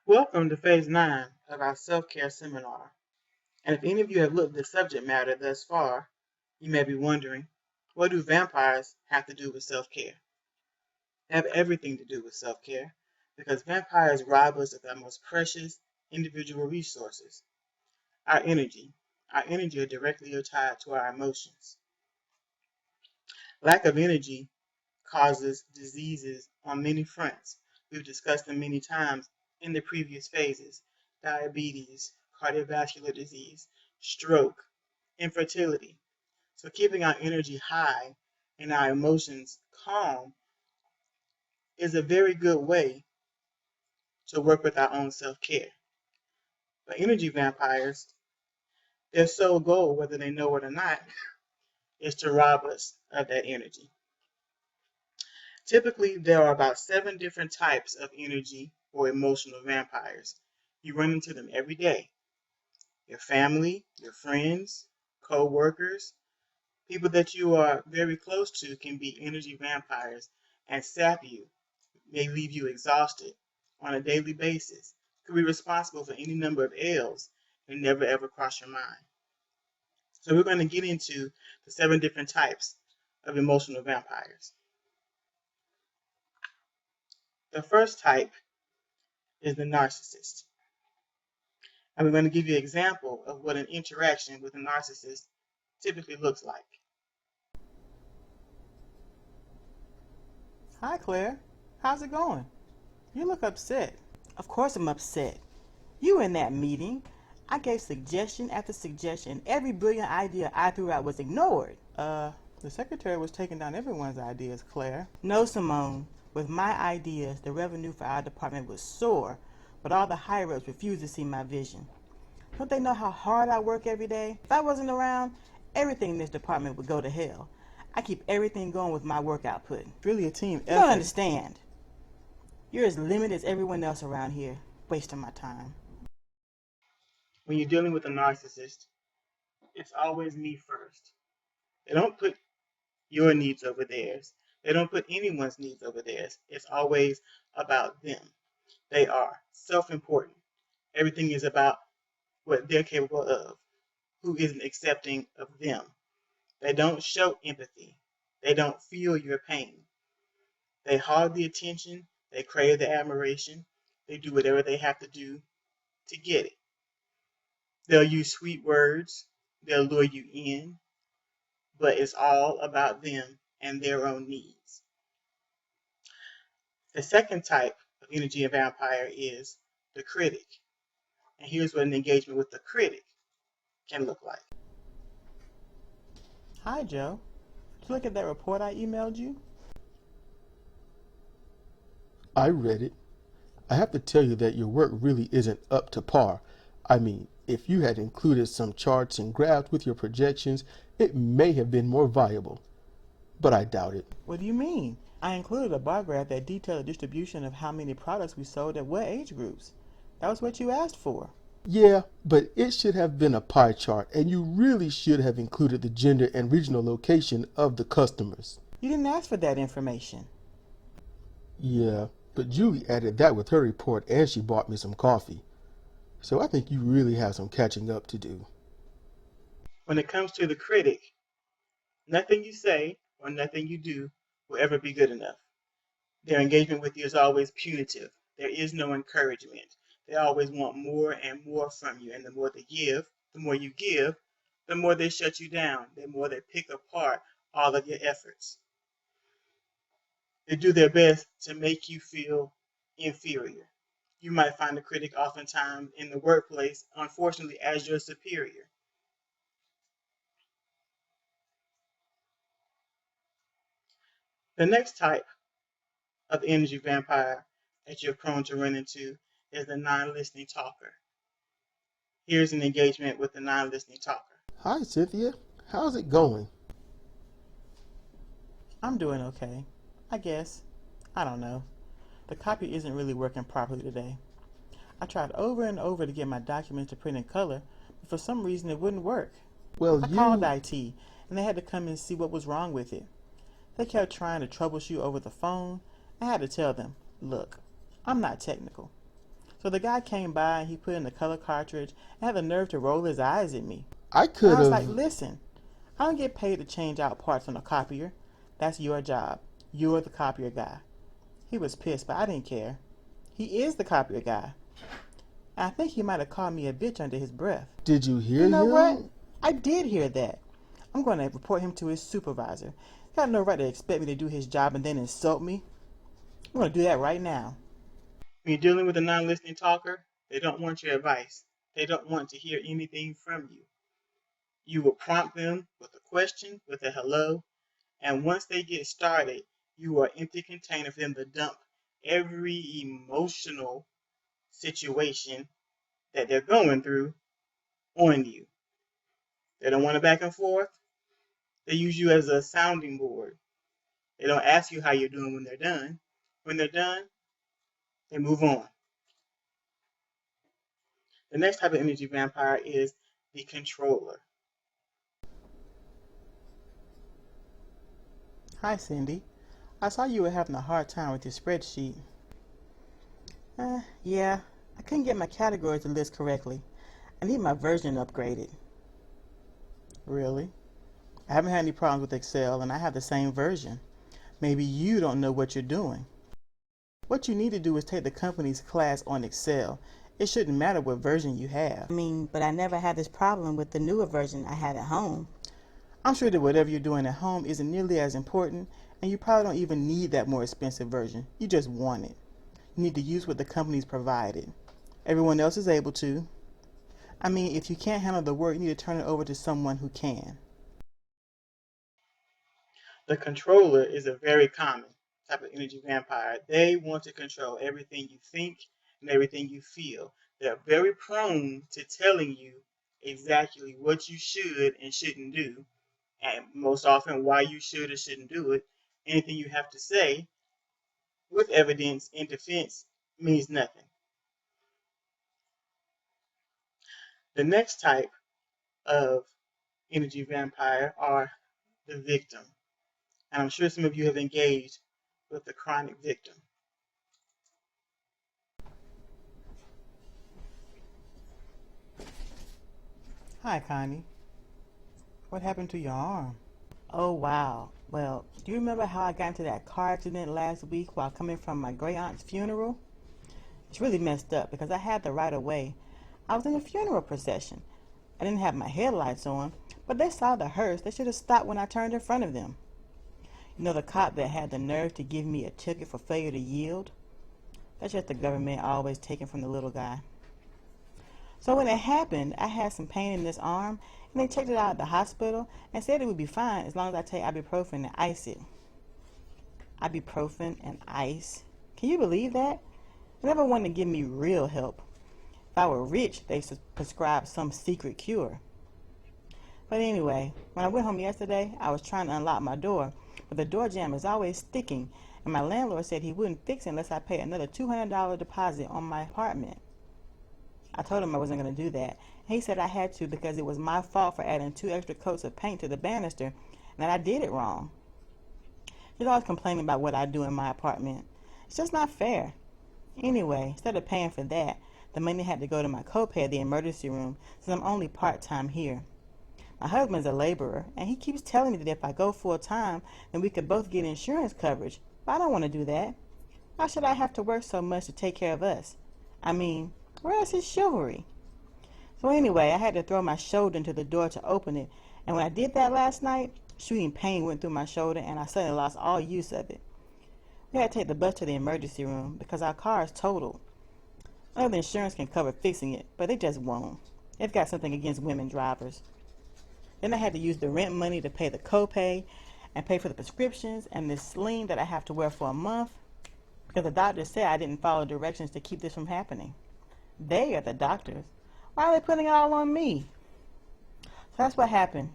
Welcome to Phase 9 of our self-care seminar. And if any of you have looked at the subject matter thus far, you may be wondering, what do vampires have to do with self-care? They have everything to do with self-care because vampires rob us of our most precious individual resources, our energy. Our energy is directly tied to our emotions. Lack of energy causes diseases on many fronts. We've discussed them many times in the previous phases: diabetes, cardiovascular disease, stroke, infertility. So keeping our energy high and our emotions calm is a very good way to work with our own self-care. But energy vampires, their sole goal, whether they know it or not, is to rob us of that energy. Typically, there are about 7 different types of energy or emotional vampires. You run into them every day. Your family, your friends, co-workers, people that you are very close to can be energy vampires and sap you, may leave you exhausted on a daily basis, could be responsible for any number of ills and never ever cross your mind. So we're going to get into the 7 different types of emotional vampires. The first type is the narcissist. And we're going to give you an example of what an interaction with a narcissist typically looks like. Hi, Claire. How's it going? You look upset. Of course I'm upset. You were in that meeting. I gave suggestion after suggestion. Every brilliant idea I threw out was ignored. The secretary was taking down everyone's ideas, Claire. No, Simone. With my ideas, the revenue for our department would soar, but all the higher-ups refused to see my vision. Don't they know how hard I work every day? If I wasn't around, everything in this department would go to hell. I keep everything going with my work output. It's really a team effort. You don't understand. You're as limited as everyone else around here, wasting my time. When you're dealing with a narcissist, it's always me first. They don't put your needs over theirs. They don't put anyone's needs over theirs. It's always about them. They are self-important. Everything is about what they're capable of, who isn't accepting of them. They don't show empathy. They don't feel your pain. They hog the attention. They crave the admiration. They do whatever they have to do to get it. They'll use sweet words. They'll lure you in. But it's all about them and their own needs. The second type of energy vampire is the critic. And here's what an engagement with the critic can look like. Hi, Joe. Did you look at that report I emailed you? I read it. I have to tell you that your work really isn't up to par. I mean, if you had included some charts and graphs with your projections, it may have been more viable. But I doubt it. What do you mean? I included a bar graph that detailed the distribution of how many products we sold at what age groups. That was what you asked for. Yeah, but it should have been a pie chart, and you really should have included the gender and regional location of the customers. You didn't ask for that information. Yeah, but Julie added that with her report, and she bought me some coffee. So I think you really have some catching up to do. When it comes to the critic, nothing you say or nothing you do will ever be good enough. Their engagement with you is always punitive. There is no encouragement. They always want more and more from you. And the more they give, the more you give, the more they shut you down, the more they pick apart all of your efforts. They do their best to make you feel inferior. You might find the critic oftentimes in the workplace, unfortunately, as your superior. The next type of energy vampire that you're prone to run into is the non-listening talker. Here's an engagement with the non-listening talker. Hi, Cynthia. How's it going? I'm doing okay. I guess. I don't know. The copy isn't really working properly today. I tried over and over to get my documents to print in color, but for some reason it wouldn't work. Well, I called IT, and they had to come and see what was wrong with it. They kept trying to troubleshoot over the phone. I had to tell them, look, I'm not technical. So the guy came by and he put in the color cartridge and had the nerve to roll his eyes at me. I And could I was like, have. listen, I don't get paid to change out parts on a copier. That's your job. You're the copier guy. He was pissed, but I didn't care. He is the copier guy. And I think he might have called me a bitch under his breath. Did you You hear know what? him? I did hear that. I'm going to report him to his supervisor. He got no right to expect me to do his job and then insult me. I'm going to do that right now. When you're dealing with a non-listening talker, they don't want your advice. They don't want to hear anything from you. You will prompt them with a question, with a hello, and once they get started, you are an empty container for them to dump every emotional situation that they're going through on you. They don't want a back and forth. They use you as a sounding board. They don't ask you how you're doing when they're done. When they're done, they move on. The next type of energy vampire is the controller. Hi, Cindy. I saw you were having a hard time with your spreadsheet. Yeah, I couldn't get my categories to list correctly. I need my version upgraded. Really? I haven't had any problems with Excel and I have the same version. Maybe you don't know what you're doing. What you need to do is take the company's class on Excel. It shouldn't matter what version you have. But I never had this problem with the newer version I had at home. I'm sure that whatever you're doing at home isn't nearly as important, and you probably don't even need that more expensive version. You just want it. You need to use what the company's provided. Everyone else is able to. If you can't handle the work, you need to turn it over to someone who can. The controller is a very common type of energy vampire. They want to control everything you think and everything you feel. They're very prone to telling you exactly what you should and shouldn't do, and most often why you should or shouldn't do it. Anything you have to say with evidence in defense means nothing. The next type of energy vampire are the victim. And I'm sure some of you have engaged with the chronic victim. Hi, Connie. What happened to your arm? Oh, wow. Well, do you remember how I got into that car accident last week while coming from my great aunt's funeral? It's really messed up because I had the right of way. I was in a funeral procession. I didn't have my headlights on, but they saw the hearse. They should have stopped when I turned in front of them. You know, the cop that had the nerve to give me a ticket for failure to yield? That's just the government always taking from the little guy. So when it happened, I had some pain in this arm, and they checked it out at the hospital and said it would be fine as long as I take ibuprofen and ice it. Ibuprofen and ice? Can you believe that? They never wanted to give me real help. If I were rich, they prescribe some secret cure. But anyway, when I went home yesterday, I was trying to unlock my door, but the door jamb is always sticking, and my landlord said he wouldn't fix it unless I paid another $200 deposit on my apartment. I told him I wasn't going to do that, and he said I had to because it was my fault for adding 2 extra coats of paint to the banister, and that I did it wrong. He's always complaining about what I do in my apartment. It's just not fair. Anyway, instead of paying for that, the money had to go to my copay at the emergency room since I'm only part-time here. My husband's a laborer, and he keeps telling me that if I go full-time, then we could both get insurance coverage. But I don't want to do that. Why should I have to work so much to take care of us? Where is his chivalry? So anyway, I had to throw my shoulder into the door to open it, and when I did that last night, shooting pain went through my shoulder, and I suddenly lost all use of it. We had to take the bus to the emergency room because our car is totaled. I know the insurance can cover fixing it, but they just won't. They've got something against women drivers. Then I had to use the rent money to pay the copay and pay for the prescriptions and this sling that I have to wear for a month because the doctor said I didn't follow directions to keep this from happening. They are the doctors. Why are they putting it all on me? So that's what happened.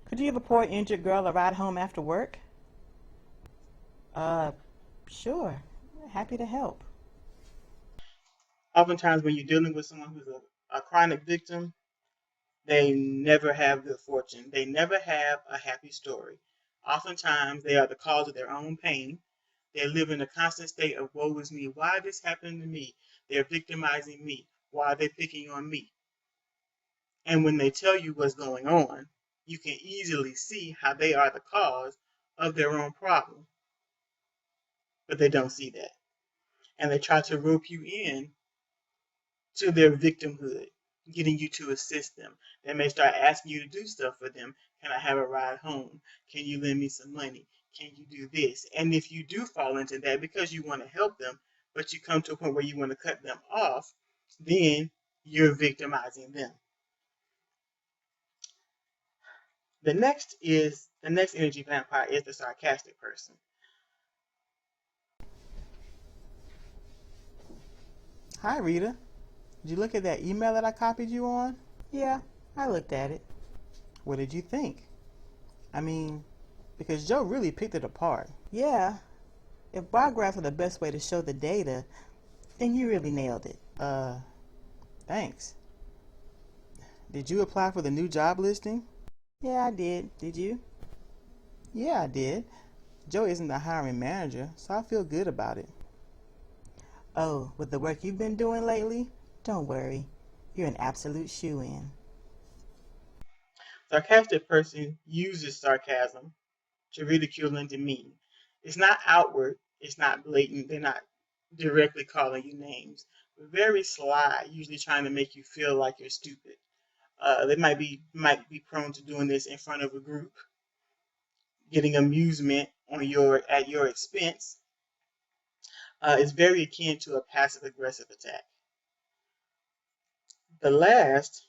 Could you give a poor injured girl a ride home after work? Sure. Happy to help. Oftentimes, when you're dealing with someone who's a chronic victim, they never have good fortune. They never have a happy story. Oftentimes, they are the cause of their own pain. They live in a constant state of woe is me. Why this happened to me? They're victimizing me. Why are they picking on me? And when they tell you what's going on, you can easily see how they are the cause of their own problem. But they don't see that. And they try to rope you in to their victimhood, getting you to assist them. They may start asking you to do stuff for them. Can I have a ride home? Can you lend me some money? Can you do this? And if you do fall into that because you want to help them, but you come to a point where you want to cut them off, then you're victimizing them. The next energy vampire is the sarcastic person. Hi, Rita. Did you look at that email that I copied you on? Yeah, I looked at it. What did you think? I mean, because Joe really picked it apart. Yeah, if bar graphs are the best way to show the data, then you really nailed it. Thanks. Did you apply for the new job listing? Yeah, I did. Did you? Yeah, I did. Joe isn't the hiring manager, so I feel good about it. Oh, with the work you've been doing lately? Don't worry. You're an absolute shoo-in. Sarcastic person uses sarcasm to ridicule and demean. It's not outward, it's not blatant, they're not directly calling you names. Very sly, usually trying to make you feel like you're stupid. They might be prone to doing this in front of a group, getting amusement at your expense. It's very akin to a passive aggressive attack. The last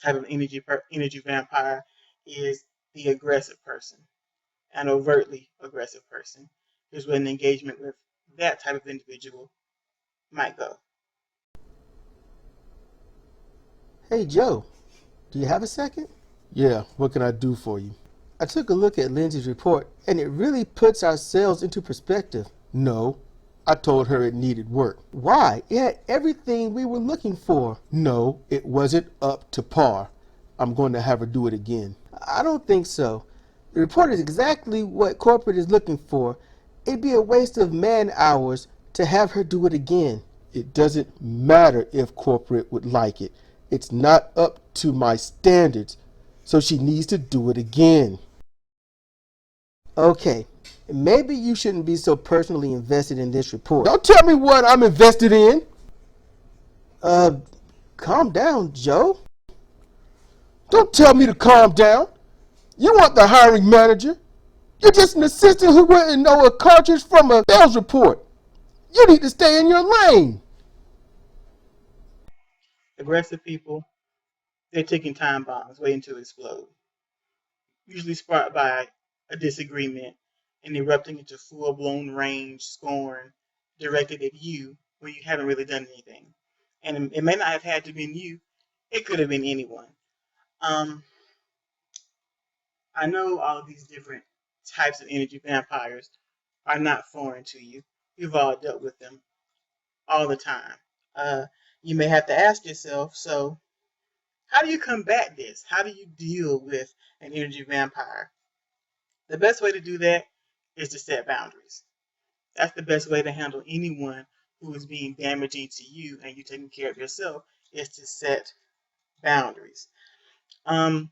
type of energy vampire is the aggressive person, an overtly aggressive person. Here's where an engagement with that type of individual might go. Hey, Joe, do you have a second? Yeah, what can I do for you? I took a look at Lindsay's report, and it really puts our sales into perspective. No, I told her it needed work. Why? It had everything we were looking for. No, it wasn't up to par. I'm going to have her do it again. I don't think so. The report is exactly what corporate is looking for. It'd be a waste of man hours to have her do it again. It doesn't matter if corporate would like it. It's not up to my standards, so she needs to do it again. Okay, maybe you shouldn't be so personally invested in this report. Don't tell me what I'm invested in. Uh, calm down, Joe. Don't tell me to calm down. You want the hiring manager. You're just an assistant who wouldn't know a cartridge from a sales report. You need to stay in your lane. Aggressive people, they're ticking time bombs waiting to explode, usually sparked by a disagreement and erupting into full-blown rage, scorn directed at you when you haven't really done anything. And it may not have had to be you. It could have been anyone. I know all of these different types of energy vampires are not foreign to you. You've all dealt with them all the time. Uh, you may have to ask yourself, so how do you combat this? How do you deal with an energy vampire? The best way to do that is to set boundaries. That's the best way to handle anyone who is being damaging to you and you taking care of yourself is to set boundaries. Um,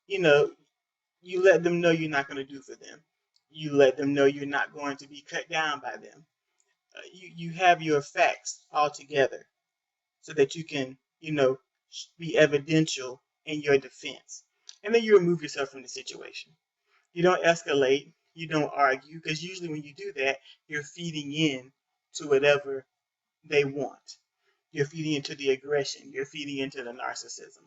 you know, you let them know you're not going to do for them. You let them know you're not going to be cut down by them. You have your facts all together so that you can, be evidential in your defense. And then you remove yourself from the situation. You don't escalate. You don't argue because usually when you do that, you're feeding in to whatever they want. You're feeding into the aggression. You're feeding into the narcissism.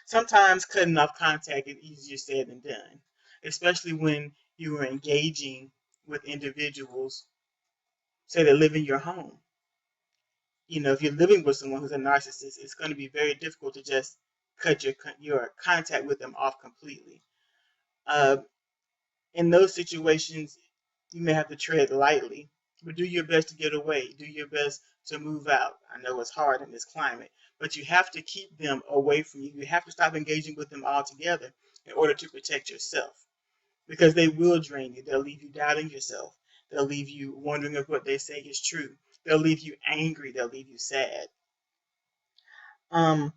Sometimes cutting off contact is easier said than done, especially when you are engaging with individuals, say that live in your home. If you're living with someone who's a narcissist, it's going to be very difficult to just cut your contact with them off completely. Uh, in those situations, you may have to tread lightly, but do your best to get away. Do your best to move out. I know it's hard in this climate, but you have to keep them away from you. You have to stop engaging with them altogether in order to protect yourself. because they will drain you. They'll leave you doubting yourself. They'll leave you wondering if what they say is true. They'll leave you angry. They'll leave you sad. Um,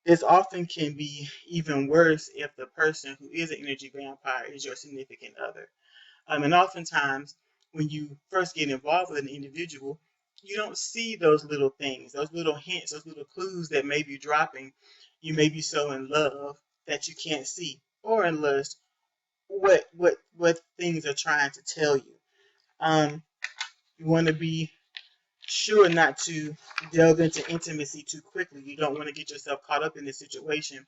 this often can be even worse if the person who is an energy vampire is your significant other. And oftentimes, when you first get involved with an individual, you don't see those little things, those little hints, those little clues that may be dropping. You may be so in love that you can't see, or in lust, what things are trying to tell you. You want to be sure not to delve into intimacy too quickly. You don't want to get yourself caught up in a situation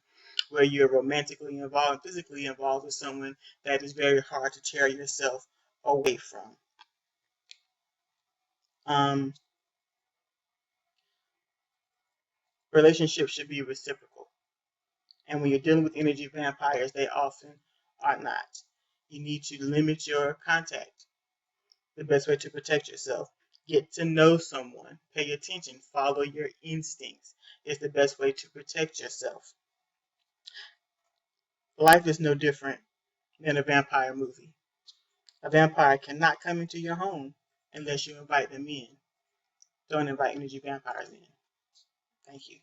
where you're romantically involved, physically involved with someone that is very hard to tear yourself away from. Um, Relationships should be reciprocal. And when you're dealing with energy vampires, they often are not. You need to limit your contact. The best way to protect yourself. Get to know someone. Pay attention. Follow your instincts. Is the best way to protect yourself. Life is no different than a vampire movie. A vampire cannot come into your home unless you invite them in. Don't invite energy vampires in. Thank you.